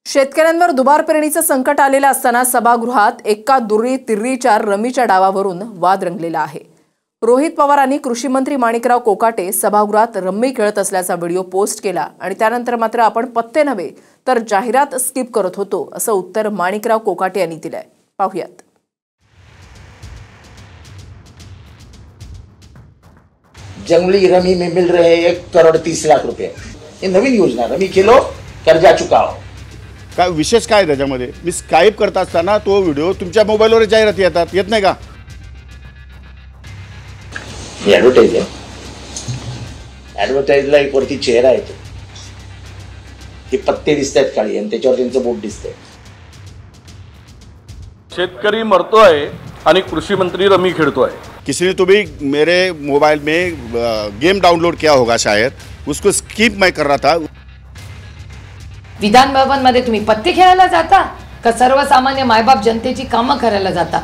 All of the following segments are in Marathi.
शेतकऱ्यांवर दुबार पेरणीचं संकट आलेलं असताना सभागृहात एक्का दुर्री तिर्रीच्या रमीच्या डावावरून वाद रंगलेला आहे। रोहित पवारांनी कृषी मंत्री माणिकराव कोकाटे सभागृहात रम्मी खेळत असल्याचा व्हिडिओ पोस्ट केला आणि त्यानंतर मात्र आपण पत्ते नव्हे तर जाहिरात स्किप करत होतो असं उत्तर माणिकराव कोकाटे यांनी दिलंय। पाहूयात। जंगली रमी में मिल रहे 1,30,00,000 रुपये। ये नवीन योजना, रमी खेलो कर्जा चुकाओ। काय विशेष काय त्याच्यामध्ये? मी स्काइप करत असताना तो व्हिडिओ तुमच्या मोबाईलवर जाहिरात येत नाही का? ॲडव्हर्टाइज आहे। ॲडव्हर्टाइजला एक वरती चेहरा येतो, ते पत्ते दिसतात काळी आणि त्याच्यावर त्यांचं बोट दिसतंय। शेतकरी मरतोय आणि कृषी मंत्री रमी खेळतोय। किसी ने तो भी मेरे मोबाइल में गेम डाउनलोड किया होगा शायद, उसको स्किप मैं कर रहा था। विधान भवन मध्ये तुम्ही पत्ते खेळायला जाता का सर्वसामान्य मायबाप जनतेची कामं करायला जाता?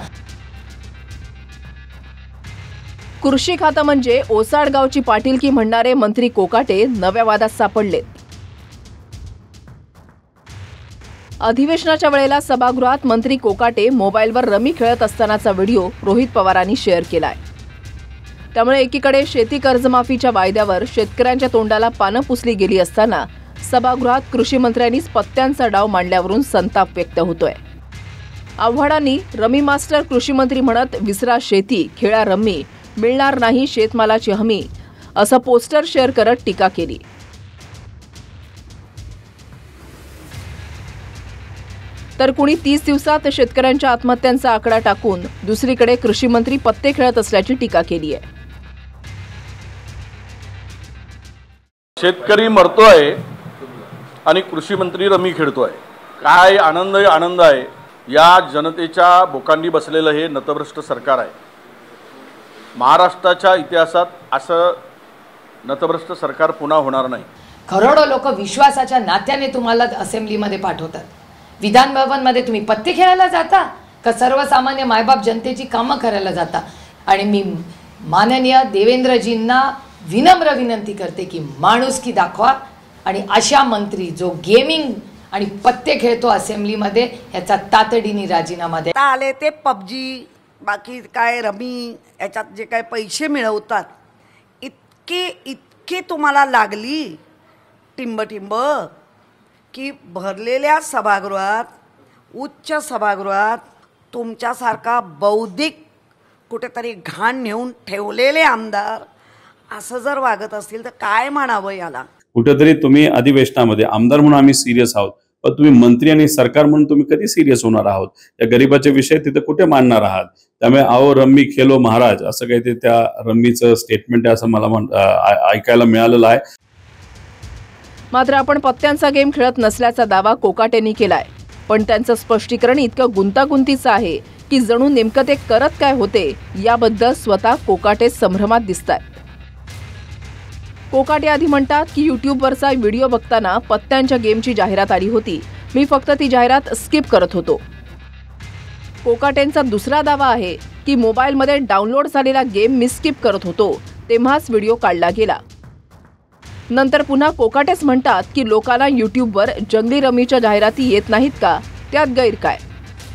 कृषी खातं म्हणजे ओसाडगावची पाटीलकी म्हणणारे मंत्री कोकाटे नव्या वादात सापडलेत। अधिवेशनाच्या वेळेला सभागृहात मंत्री कोकाटे मोबाईलवर रमी खेळत असतानाचा व्हिडिओ रोहित पवारांनी शेअर केलाय। त्यामुळे एकीकडे शेती कर्जमाफीच्या वायद्यावर शेतकऱ्यांच्या तोंडाला पानं पुसली गेली असताना सभागृहात कृषी मंत्र्यांनीच पत्त्यांचा डाव मांडल्यावरून संताप व्यक्त होतोय। आव्हाडांनी रमी मास्टर कृषी मंत्री म्हणत विसरा शेती, खेळा रम्मी, मिळणार नाही शेतमालाची हमी असं पोस्टर शेअर करत टीका केली। तर कुणी 30 दिवसात शेतकऱ्यांच्या आत्महत्यांचा आकडा टाकून दुसरीकडे कृषी मंत्री पत्ते खेळत असल्याची टीका केली आहे। शेतकरी मरतोय आणि कृषी मंत्री रमी खेळतोय। काय आनंद आहे। या जनतेच्या बोकांडी बसलेलं हे नतभ्रष्ट सरकार आहे। महाराष्ट्राच्या इतिहासात असं नतभ्रष्ट सरकार पुन्हा होणार नाही। करोडो लोक विश्वासाच्या नात्याने तुम्हाला असेंब्लीमध्ये पाठवतात। विधान भवन मध्ये तुम्ही पत्ते खेळायला जाता का सर्वसामान्य मायबाप जनतेची कामं करायला जाता? आणि मी माननीय देवेंद्रजींना विनम्र विनंती करते की माणुसकी दाखवा आणि अशा मंत्री जो गेमिंग आणि पत्ते खेळतो असेंब्लीमध्ये याचा तातडीने राजीनामा द्या। आले ते पबजी, बाकी काय रमी, याच्यात जे काय पैसे मिळवतात इतके तुम्हाला लागली टिंब की भरलेल्या सभागृहात, उच्च सभागृहात तुमच्यासारखा बौद्धिक कुठेतरी घाण नेऊन ठेवलेले आमदार असं जर वागत असतील तर काय म्हणावं याला? कुठेतरी तुम्ही अधिवेशनामध्ये आमदार म्हणून आम्ही सिरियस आहोत, पण तुम्ही मंत्री आणि सरकार म्हणून तुम्ही कधी सिरियस होणार आहोत? या गरीबाचे विषय तिथे कुठे मांडणार आहात? त्यामुळे आओ रम्मी खेलो महाराज असं काही ते त्या रम्मीचं स्टेटमेंट आहे असं मला ऐकायला मिळालेलं आहे। मात्र आपण पत्त्यांचा गेम खेळत नसल्याचा दावा कोकाटेंनी केलाय, पण त्यांचं स्पष्टीकरण इतकं गुंतागुंतीचं आहे की जणू नेमकं ते करत काय होते याबद्दल स्वतः कोकाटे संभ्रमात दिसतात। कोकाटे आधी म्हणतात की यूट्यूबवरचा व्हिडिओ बघताना पत्त्यांच्या गेमची जाहिरात आली होती, मी फक्त ती जाहिरात स्किप करत होतो। कोकाटेंचा दुसरा दावा आहे की मोबाईलमध्ये डाउनलोड झालेला गेम मी स्किप करत होतो तेव्हाच व्हिडिओ काढला गेला। नंतर पुन्हा कोकाटेच म्हणतात की लोकांना यूट्यूबवर जंगली रमीच्या जाहिराती येत नाहीत का? त्यात गैर काय?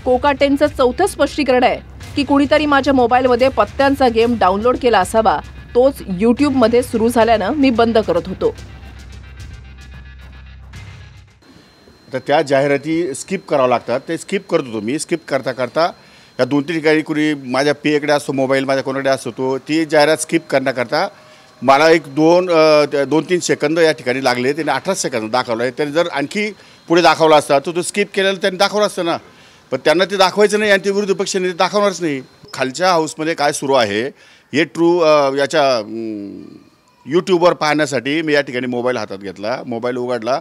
कोकाटेंचं चौथं स्पष्टीकरण आहे की कुणीतरी माझ्या मोबाईलमध्ये पत्त्यांचा गेम डाउनलोड केला असावा, तोच यूट्यूबमध्ये सुरू झाल्यानं मी बंद करत होतो। तर त्या जाहिराती स्किप करावं लागतात, ते स्किप करत होतो मी। स्किप करता करता या 2-3 ठिकाणी कुणी माझ्या पेकडे असतो मोबाईल, माझ्या कोणाकडे असतो तो ती जाहिरात स्किप करण्याकरता मला एक 2-3 सेकंद या ठिकाणी लागले। त्याने 18 सेकंद दाखवलं आहे। त्याने जर आणखी पुढे दाखवला असता तर तो स्किप केलेला त्यांनी दाखवलं असतं ना, पण त्यांना ते दाखवायचं नाही आणि ते विरोधी पक्षाने ते दाखवणारच नाही। खालच्या हाऊसमध्ये काय सुरू आहे हे याच्या यूट्यूबवर पाहण्यासाठी मी या ठिकाणी मोबाईल हातात घेतला, मोबाईल उघडला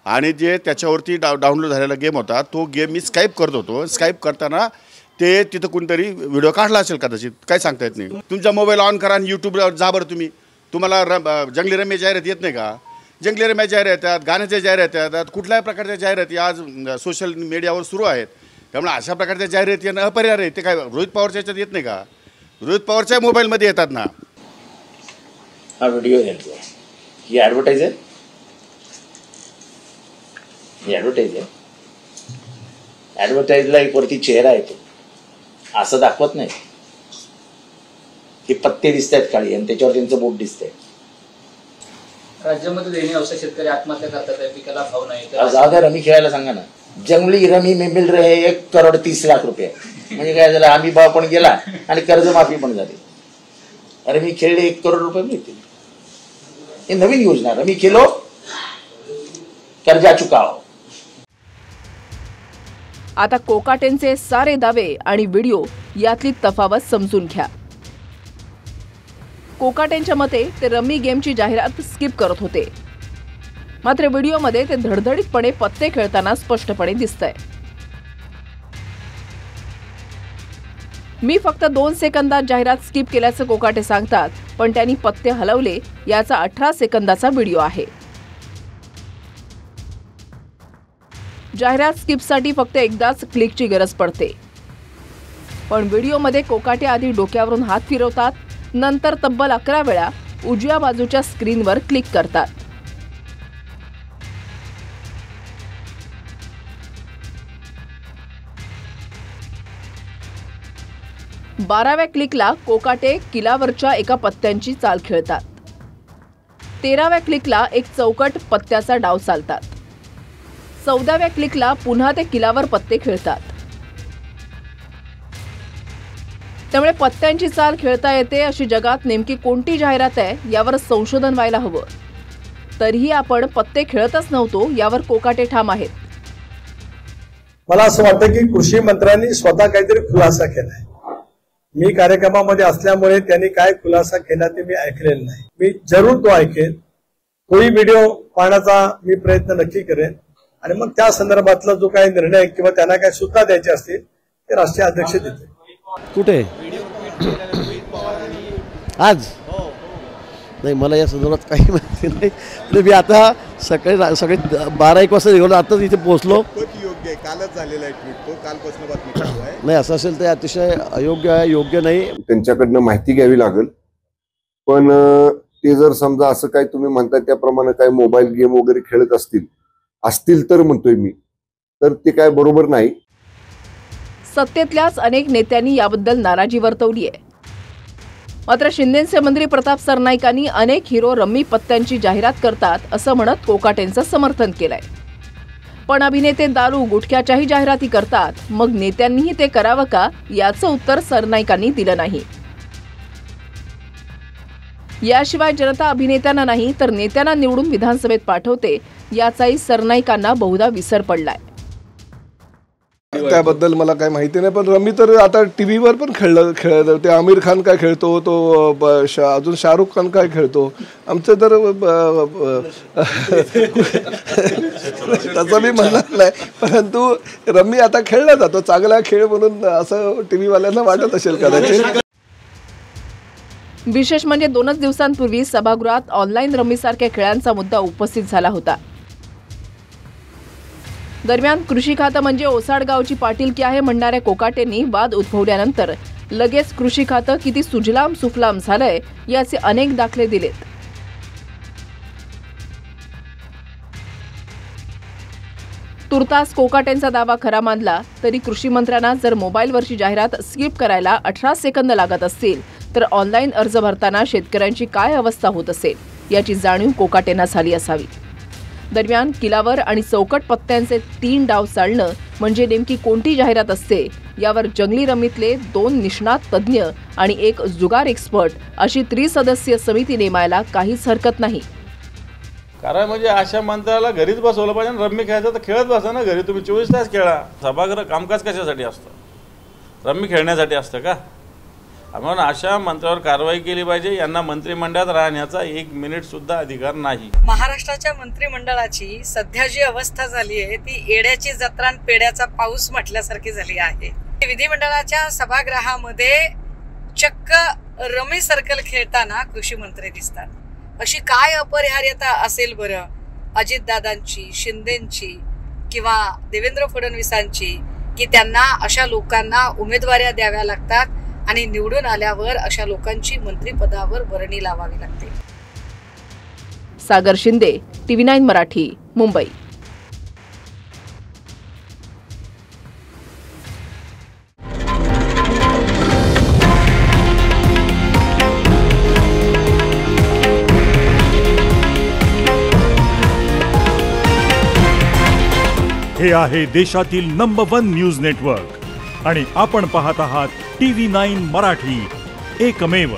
आणि जे त्याच्यावरती डाउनलोड झालेला गेम होता तो गेम मी स्काइप करत होतो। स्काइप करताना ते तिथं कोणतरी व्हिडिओ काढला असेल कदाचित, काय सांगता येत नाही। तुमचा मोबाईल ऑन करा आणि यूट्यूबवर जा बरं तुम्ही। तुम्हाला जंगली रमी जाहिरात येत नाही का? जंगली रमी जाहिरात येतात, गाण्याच्या जाहिरात येतात, कुठल्याही प्रकारच्या जाहिराती आज सोशल मीडियावर सुरू आहेत। त्यामुळे अशा प्रकारच्या जाहिराती येणं अपरिहार्य आहे। ते काय रोहित पवारच्या याच्यात येत नाही का? रोहित पवारच्या मोबाईलमध्ये येतात ना। हा व्हिडिओ आहे, ही ॲडव्हर्टाइज आहे, ही ॲडव्हर्टाइज आहे। ऍडव्हर्टाईजला एक वरती चेहरा येतो, असं दाखवत नाही. हे पत्ते दिसत आहेत काळी आणि त्याच्यावर त्यांचं बोट दिसतंय. राज्यामध्ये देणे औषध शेतकरी आत्महत्या करतात आहे, पिकाला भाव नाही. जागा रमी खेळायला सांगा ना. जंगली रमी में मिल रहे 1,30,00,000 म्हणजे काय झालं, आम्ही भाव पण गेला आणि कर्जमाफी पण झाली. रमी खेळले 1 करोड रुपये मिळतील. हे नवीन योजना, रमी खेलो कर्जा चुकाओ. आता कोकाटेंचे सारे दावे आणि व्हिडिओ यातली तफावत समजून घ्या. कोकाटेंच्या मते ते रमी गेमची जाहिरात स्किप करत होते, मात्र व्हिडिओमध्ये ते धडधडीतपणे पत्ते खेळताना स्पष्टपणे दिसतंय. मी फक्त 2 सेकंदात जाहिरात स्किप केल्याचं कोकाटे सांगतात, पण त्यांनी पत्ते हलवले याचा 18 सेकंदाचा व्हिडिओ आहे. जाहिरात स्किपसाठी फक्त एकदाच क्लिकची गरज पडते, पण व्हिडिओमध्ये कोकाटे आधी डोक्यावरून हात फिरवतात, नंतर तब्बल 11 वेळा उजव्या बाजूच्या स्क्रीनवर क्लिक करतात. बाराव्या क्लिकला कोकाटे किलावरच्या एका पत्त्यांची चाल खेळतात. 13व्या क्लिकला एक चौकट पत्त्याचा डाव चालतात. 14व्या क्लिकला पुन्हा ते किलावर पत्ते खेळतात. त्यामुळे पत्त्यांची चाल खेळता येते अशी जगात नेमकी कोणती जाहिरात आहे यावर संशोधन व्हायला हवं. तरीही आपण पत्ते खेळतच नव्हतो यावर कोकाटे ठाम आहेत. मला असं वाटतं की कृषी मंत्र्यांनी स्वतः काहीतरी खुलासा केलाय. मी कार्यक्रमामध्ये असल्यामुळे त्यांनी काय खुलासा केला ते मी ऐकलेलं नाही. मी जरूर तो ऐकेन. तोही व्हिडिओ पाहण्याचा मी प्रयत्न नक्की करेन आणि मग त्या संदर्भातला जो काही निर्णय किंवा त्यांना काही सूचना द्यायची असतील ते राष्ट्रीय अध्यक्ष देतील. कुठे आज नाही, मला या संदर्भात काही माहिती नाही. मी आता सगळे 12-1 वाजता निघालो, आताच इथे पोहोचलो. योग्य आहे, कालच झालेला आहे ट्विट, तो कालपासून बातमी चालू आहे. नाही, असं असेल तर अतिशय अयोग्य आहे, योग्य नाही. त्यांच्याकडनं माहिती घ्यावी लागेल. पण ते जर समजा असं काही तुम्ही म्हणताय त्याप्रमाणे काही मोबाईल गेम वगैरे खेळत असतील तर म्हणतोय मी, तर ते काय बरोबर नाही. सत्तेतल्याच अनेक नेत्यांनी याबद्दल नाराजी वर्तवली आहे. मात्र शिंदेचे मंत्री प्रताप सरनाईकांनी अनेक हिरो रम्मी पत्त्यांची जाहिरात करतात असं म्हणत कोकाटेंचं समर्थन केलंय. पण अभिनेते दारू गुटख्याच्याही जाहिराती करतात, मग नेत्यांनीही ते करावं का याचं उत्तर सरनाईकांनी दिलं नाही. याशिवाय जनता अभिनेत्यांना नाही तर नेत्यांना निवडून विधानसभेत पाठवते याचाही सरनाईकांना बहुधा विसर पडलाय. त्याबद्दल मला काही माहिती नाही. पण रमी तर आता टीव्हीवर पण खेळलं. ते आमिर खान काय खेळतो, तो अजून शाहरुख खान काय खेळतो. आमचं तर तसं मी म्हणणार नाही, परंतु रमी आता खेळला जातो, चांगला खेळ म्हणून असं टीव्हीवाल्यांना वाटत असेल कदाचित. विशेष म्हणजे 2च दिवसांपूर्वी सभागृहात ऑनलाईन रमीसारख्या खेळांचा मुद्दा उपस्थित झाला होता. दरम्यान कृषी खातं म्हणजे ओसाड गावची पाटीलकी आहे म्हणणाऱ्या कोकाटेंनी वाद उद्भवल्यानंतर लगेच कृषी खातं किती सुजलाम सुफलाम झालंय याचे अनेक दाखले दिलेत. तुर्तास कोकाटेंचा दावा खरा मानला तरी कृषी मंत्र्यांना जर मोबाईलवरची जाहिरात स्किप करायला 18 सेकंद लागत असतील तर ऑनलाईन अर्ज भरताना शेतकऱ्यांची काय अवस्था होत असेल याची जाणीव कोकाटेंना झाली असावी. दरम्यान किलावर आणि चौकट पत्त्यांचे 3 डाव चालणं म्हणजे नेमकी कोणती जाहिरात असते यावर जंगली रमीतले 2 निष्णात तज्ज्ञ आणि 1 जुगार एक्सपर्ट अशी त्रिसदस्यीय समिती नेमायला काहीच हरकत नाही. कारण म्हणजे अशा मंत्र्याला घरीच बसवलं पाहिजे. रम्मी खेळायचं तर खेळत बसा ना घरी, तुम्ही 24 तास खेळा. सभागृह कामकाज कशासाठी असतं? रम्मी खेळण्यासाठी असतं का? म्हणून अशा मंत्र्यावर कारवाई केली पाहिजे. यांना मंत्रिमंडळात राहण्याचा 1 मिनिट सुद्धा अधिकार नाही. महाराष्ट्राच्या मंत्रिमंडळाची सध्या जी अवस्था झाली आहे ती येड्याची जत्रा आणि पेड्याचा पाऊस म्हटल्यासारखी झाली आहे. विधिमंडळाच्या सभागृहामध्ये चक्क रमी सर्कल खेळताना कृषी मंत्री दिसतात. अशी काय अपरिहार्यता असेल बरं अजितदादांची, शिंदेंची किंवा देवेंद्र फडणवीसांची की त्यांना अशा लोकांना उमेदवाऱ्या द्याव्या लागतात आणि निवडून आल्यावर अशा लोकांची मंत्रिपदावर वर्णी लावावी लागते. सागर शिंदे, TV9 मराठी, मुंबई. हे आहे देशातील नंबर 1 न्यूज नेटवर्क आणि आपण पाहत आहात TV9 मराठी, एकमेव.